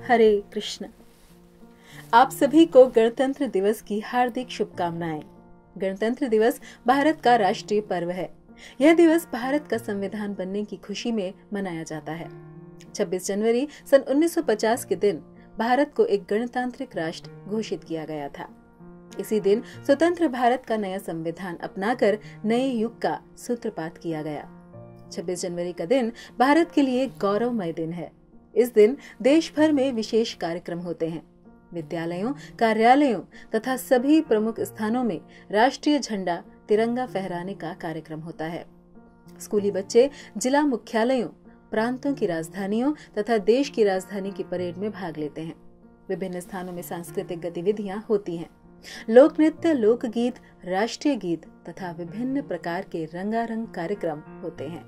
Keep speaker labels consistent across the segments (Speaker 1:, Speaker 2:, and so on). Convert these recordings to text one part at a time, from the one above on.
Speaker 1: हरे कृष्ण। आप सभी को गणतंत्र दिवस की हार्दिक शुभकामनाएं। गणतंत्र दिवस भारत का राष्ट्रीय पर्व है। यह दिवस भारत का संविधान बनने की खुशी में मनाया जाता है। 26 जनवरी सन 1950 के दिन भारत को एक गणतांत्रिक राष्ट्र घोषित किया गया था। इसी दिन स्वतंत्र भारत का नया संविधान अपनाकर नए युग का सूत्रपात किया गया। 26 जनवरी का दिन भारत के लिए गौरवमय दिन है। इस दिन देश भर में विशेष कार्यक्रम होते हैं। विद्यालयों, कार्यालयों तथा सभी प्रमुख स्थानों में राष्ट्रीय झंडा तिरंगा फहराने का कार्यक्रम होता है। स्कूली बच्चे जिला मुख्यालयों, प्रांतों की राजधानियों तथा देश की राजधानी की परेड में भाग लेते हैं। विभिन्न स्थानों में सांस्कृतिक गतिविधियां होती हैं। लोक नृत्य, लोकगीत, राष्ट्रीय गीत तथा विभिन्न प्रकार के रंगारंग कार्यक्रम होते हैं।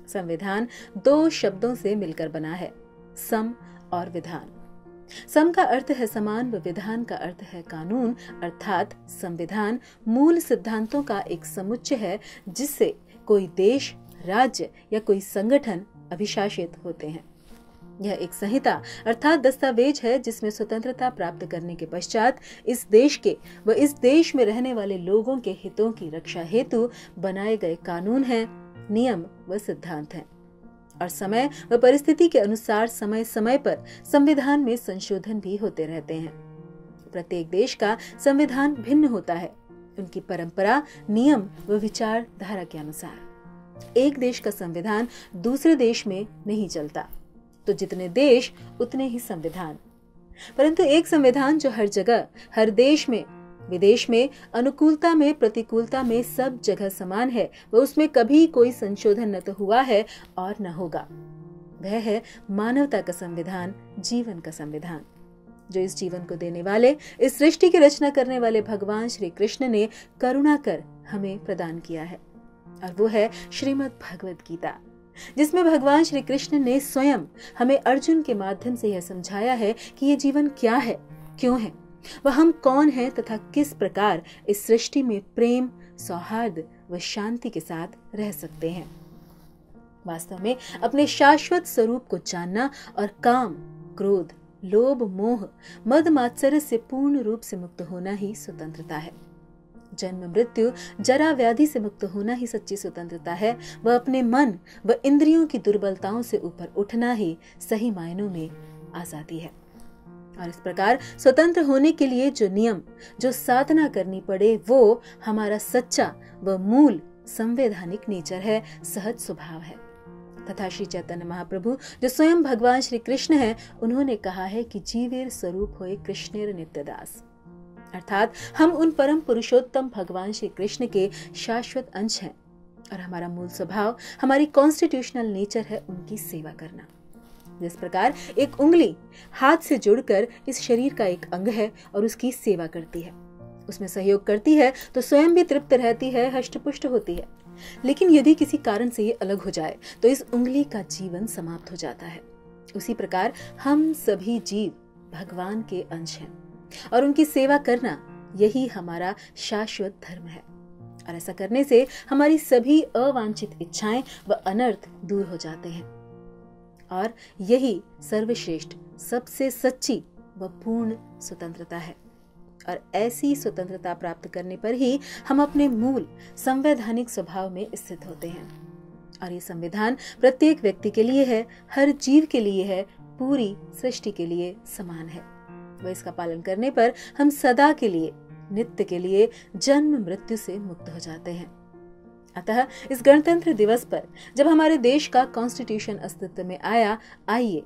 Speaker 1: संविधान 2 शब्दों से मिलकर बना है, सम और विधान। सम का अर्थ है समान व विधान का अर्थ है कानून, अर्थात संविधान मूल सिद्धांतों का एक समुच्चय है जिससे कोई देश, राज्य या कोई संगठन अभिशासित होते हैं। यह एक संहिता अर्थात दस्तावेज है जिसमें स्वतंत्रता प्राप्त करने के पश्चात इस देश के व इस देश में रहने वाले लोगों के हितों की रक्षा हेतु बनाए गए कानून हैं, नियम व सिद्धांत हैं। और समय व परिस्थिति के अनुसार समय समय पर संविधान में संशोधन भी होते रहते हैं। प्रत्येक देश का संविधान भिन्न होता है, उनकी परंपरा, नियम व विचारधारा के अनुसार। एक देश का संविधान दूसरे देश में नहीं चलता, तो जितने देश उतने ही संविधान। परंतु एक संविधान जो हर जगह, हर देश में, विदेश में, अनुकूलता में, प्रतिकूलता में सब जगह समान है, वह उसमें कभी कोई संशोधन न तो हुआ है और न होगा। वह है मानवता का संविधान, जीवन का संविधान, जो इस जीवन को देने वाले, इस सृष्टि की रचना करने वाले भगवान श्री कृष्ण ने करुणा कर हमें प्रदान किया है। और वो है श्रीमद् भगवद गीता, जिसमें भगवान श्री कृष्ण ने स्वयं हमें अर्जुन के माध्यम से यह समझाया है कि ये जीवन क्या है, क्यों है, वह हम कौन हैं तथा किस प्रकार इस सृष्टि में प्रेम, सौहार्द व शांति के साथ रह सकते हैं। वास्तव में अपने शाश्वत स्वरूप को जानना और काम, क्रोध, लोभ, मोह, मद, मात्सर्य से पूर्ण रूप से मुक्त होना ही स्वतंत्रता है। जन्म, मृत्यु, जरा, व्याधि से मुक्त होना ही सच्ची स्वतंत्रता है। वह अपने मन व इंद्रियों की दुर्बलताओं से ऊपर उठना ही सही मायनों में आजादी है। और इस प्रकार स्वतंत्र होने के लिए जो नियम, जो साधना करनी पड़े, वो हमारा सच्चा व मूल संवैधानिक नेचर है, सहज स्वभाव है। तथा श्री चैतन्य महाप्रभु जो स्वयं भगवान श्री कृष्ण हैं, उन्होंने कहा है कि जीवेर स्वरूप होए कृष्णेर नित्यदास, अर्थात हम उन परम पुरुषोत्तम भगवान श्री कृष्ण के शाश्वत अंश हैं और हमारा मूल स्वभाव, हमारी कॉन्स्टिट्यूशनल नेचर है उनकी सेवा करना। जिस प्रकार एक उंगली हाथ से जुड़कर इस शरीर का एक अंग है और उसकी सेवा करती है, उसमें सहयोग करती है, तो स्वयं भी तृप्त रहती है, हष्टपुष्ट होती है। लेकिन यदि किसी कारण से ये अलग हो जाए तो इस उंगली का जीवन समाप्त हो जाता है। उसी प्रकार हम सभी जीव भगवान के अंश हैं और उनकी सेवा करना यही हमारा शाश्वत धर्म है। और ऐसा करने से हमारी सभी अवांछित इच्छाएं व अनर्थ दूर हो जाते हैं और यही सर्वश्रेष्ठ, सबसे सच्ची व पूर्ण स्वतंत्रता है। और ऐसी स्वतंत्रता प्राप्त करने पर ही हम अपने मूल संवैधानिक स्वभाव में स्थित होते हैं। और ये संविधान प्रत्येक व्यक्ति के लिए है, हर जीव के लिए है, पूरी सृष्टि के लिए समान है। वह इसका पालन करने पर हम सदा के लिए, नित्य के लिए जन्म मृत्यु से मुक्त हो जाते हैं। अतः इस गणतंत्र दिवस पर जब हमारे देश का कॉन्स्टिट्यूशन अस्तित्व में आया, आइए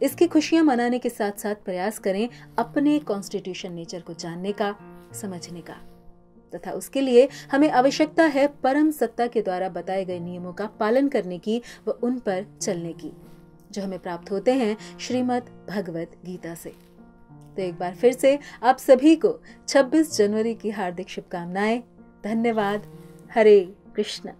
Speaker 1: इसकी खुशियां मनाने के साथ साथ प्रयास करें अपने कॉन्स्टिट्यूशन नेचर को जानने का, समझने का। तथा उसके लिए हमें आवश्यकता है परम सत्ता के द्वारा बताए गए नियमों का पालन करने की व उन पर चलने की, जो हमें प्राप्त होते हैं श्रीमद् भगवद गीता से। तो एक बार फिर से आप सभी को 26 जनवरी की हार्दिक शुभकामनाएं। धन्यवाद। हरे कृष्ण।